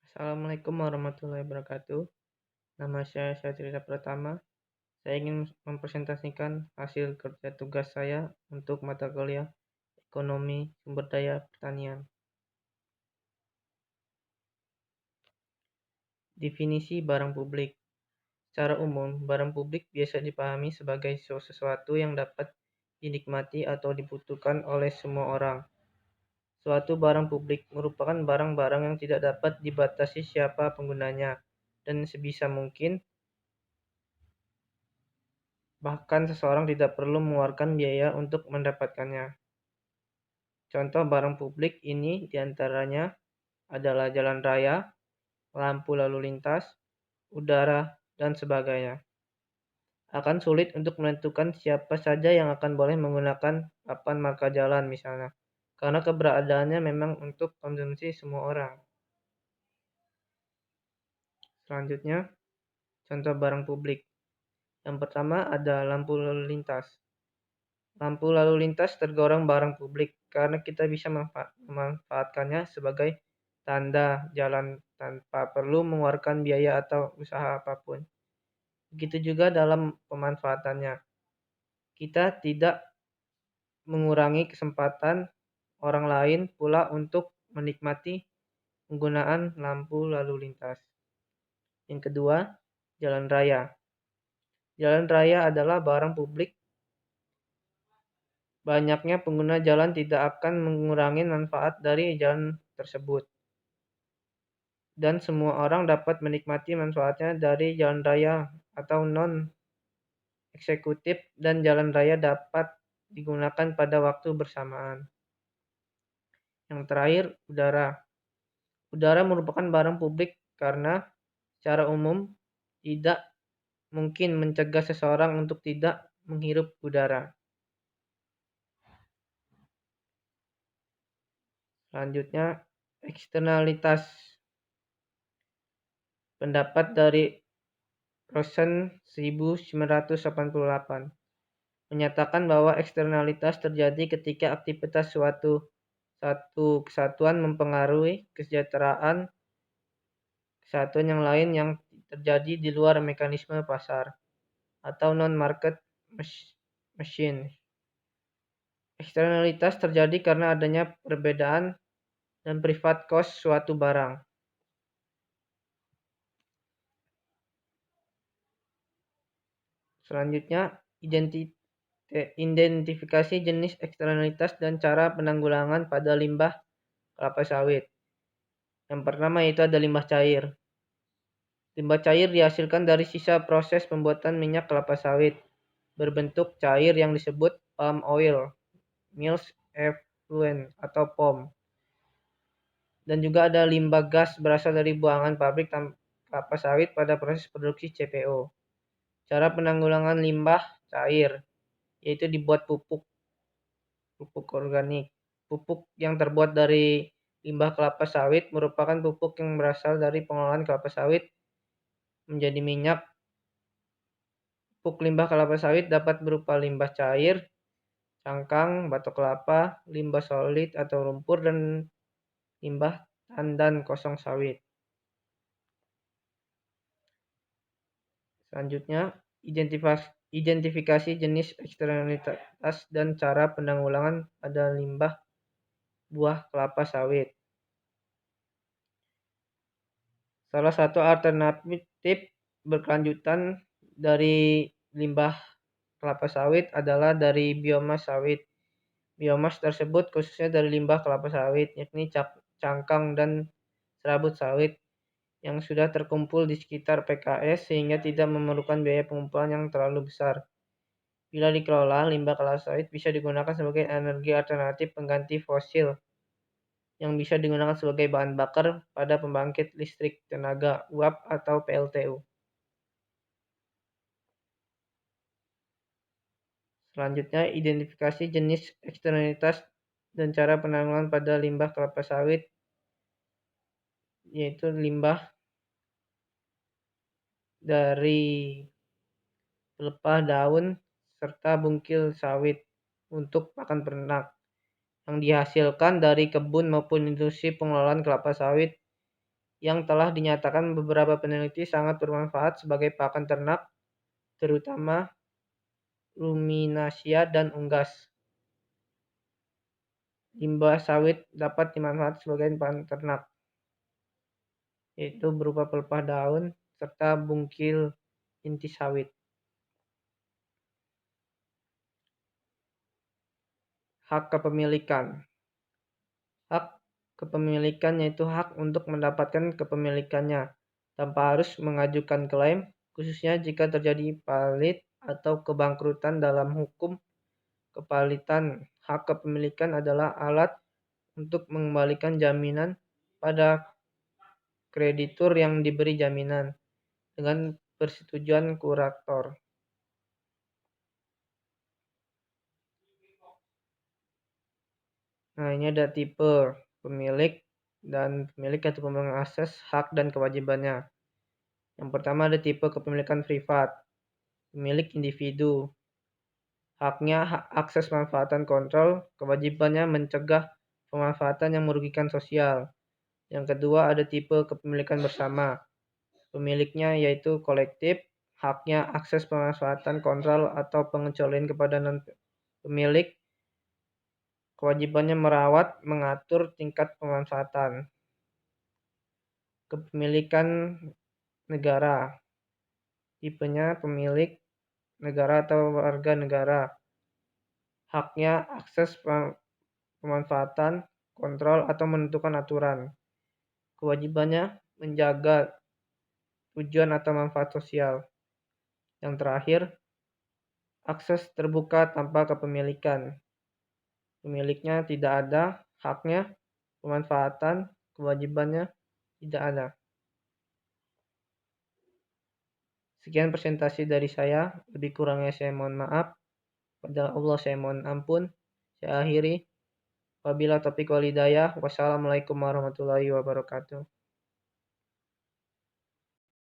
Assalamualaikum warahmatullahi wabarakatuh. Nama saya Syahril Pratama. Saya ingin mempresentasikan hasil kerja tugas saya untuk mata kuliah Ekonomi Sumber Daya Pertanian. Definisi barang publik. Secara umum, barang publik biasa dipahami sebagai sesuatu yang dapat dinikmati atau dibutuhkan oleh semua orang. Suatu barang publik merupakan barang-barang yang tidak dapat dibatasi siapa penggunanya, dan sebisa mungkin bahkan seseorang tidak perlu mengeluarkan biaya untuk mendapatkannya. Contoh barang publik ini diantaranya adalah jalan raya, lampu lalu lintas, udara, dan sebagainya. Akan sulit untuk menentukan siapa saja yang akan boleh menggunakan papan marka jalan misalnya, karena keberadaannya memang untuk konsumsi semua orang. Selanjutnya, contoh barang publik. Yang pertama ada lampu lalu lintas. Lampu lalu lintas tergolong barang publik karena kita bisa memanfaatkannya sebagai tanda jalan tanpa perlu mengeluarkan biaya atau usaha apapun. Begitu juga dalam pemanfaatannya. Kita tidak mengurangi kesempatan orang lain pula untuk menikmati penggunaan lampu lalu lintas. Yang kedua, jalan raya. Jalan raya adalah barang publik. Banyaknya pengguna jalan tidak akan mengurangi manfaat dari jalan tersebut, dan semua orang dapat menikmati manfaatnya dari jalan raya atau non-eksekutif, dan jalan raya dapat digunakan pada waktu bersamaan. Yang terakhir, udara. Udara merupakan barang publik karena secara umum tidak mungkin mencegah seseorang untuk tidak menghirup udara. Selanjutnya, eksternalitas. Pendapat dari Rosen 1988 menyatakan bahwa eksternalitas terjadi ketika aktivitas satu kesatuan mempengaruhi kesejahteraan kesatuan yang lain yang terjadi di luar mekanisme pasar atau non-market machine. Eksternalitas terjadi karena adanya perbedaan dan private cost suatu barang. Selanjutnya, identifikasi jenis eksternalitas dan cara penanggulangan pada limbah kelapa sawit. Yang pertama itu ada limbah cair. Limbah cair dihasilkan dari sisa proses pembuatan minyak kelapa sawit berbentuk cair yang disebut palm oil, milk effluent atau POM. Dan juga ada limbah gas berasal dari buangan pabrik kelapa sawit pada proses produksi CPO. Cara penanggulangan limbah cair yaitu dibuat pupuk organik. Pupuk yang terbuat dari limbah kelapa sawit merupakan pupuk yang berasal dari pengolahan kelapa sawit menjadi minyak. Pupuk limbah kelapa sawit dapat berupa limbah cair, cangkang, batok kelapa, limbah solid atau lumpur, dan limbah tandan kosong sawit. Selanjutnya, identifikasi jenis eksternalitas dan cara penanggulangan pada limbah buah kelapa sawit. Salah satu alternatif berkelanjutan dari limbah kelapa sawit adalah dari biomas sawit. Biomas tersebut khususnya dari limbah kelapa sawit, yakni cangkang dan serabut sawit yang sudah terkumpul di sekitar PKS sehingga tidak memerlukan biaya pengumpulan yang terlalu besar. Bila dikelola, limbah kelapa sawit bisa digunakan sebagai energi alternatif pengganti fosil yang bisa digunakan sebagai bahan bakar pada pembangkit listrik tenaga uap atau PLTU. Selanjutnya, identifikasi jenis eksternalitas dan cara penanggulangan pada limbah kelapa sawit, yaitu limbah dari pelepah daun serta bungkil sawit untuk pakan ternak yang dihasilkan dari kebun maupun industri pengelolaan kelapa sawit yang telah dinyatakan beberapa peneliti sangat bermanfaat sebagai pakan ternak, terutama ruminasia dan unggas. Limbah sawit dapat dimanfaatkan sebagai pakan ternak, yaitu berupa pelepah daun serta bungkil inti sawit. Hak kepemilikan. Hak kepemilikan yaitu hak untuk mendapatkan kepemilikannya tanpa harus mengajukan klaim, khususnya jika terjadi palit atau kebangkrutan. Dalam hukum kepalitan, hak kepemilikan adalah alat untuk mengembalikan jaminan pada kreditur yang diberi jaminan dengan persetujuan kurator. Nah, ini ada tipe pemilik atau pemegang akses, hak dan kewajibannya. Yang pertama ada tipe kepemilikan privat, pemilik individu. Haknya hak akses pemanfaatan kontrol, kewajibannya mencegah pemanfaatan yang merugikan sosial. Yang kedua ada tipe kepemilikan bersama, pemiliknya yaitu kolektif, haknya akses pemanfaatan kontrol atau pengecualian kepada non-pemilik, kewajibannya merawat, mengatur tingkat pemanfaatan. Kepemilikan negara, tipenya pemilik negara atau warga negara, haknya akses pemanfaatan, kontrol atau menentukan aturan. Kewajibannya menjaga tujuan atau manfaat sosial. Yang terakhir, akses terbuka tanpa kepemilikan. Pemiliknya tidak ada, haknya, pemanfaatan, kewajibannya tidak ada. Sekian presentasi dari saya, lebih kurangnya saya mohon maaf. Pada Allah saya mohon ampun. Saya akhiri. Wabillahi taufiq wal hidayah. Wassalamualaikum warahmatullahi wabarakatuh.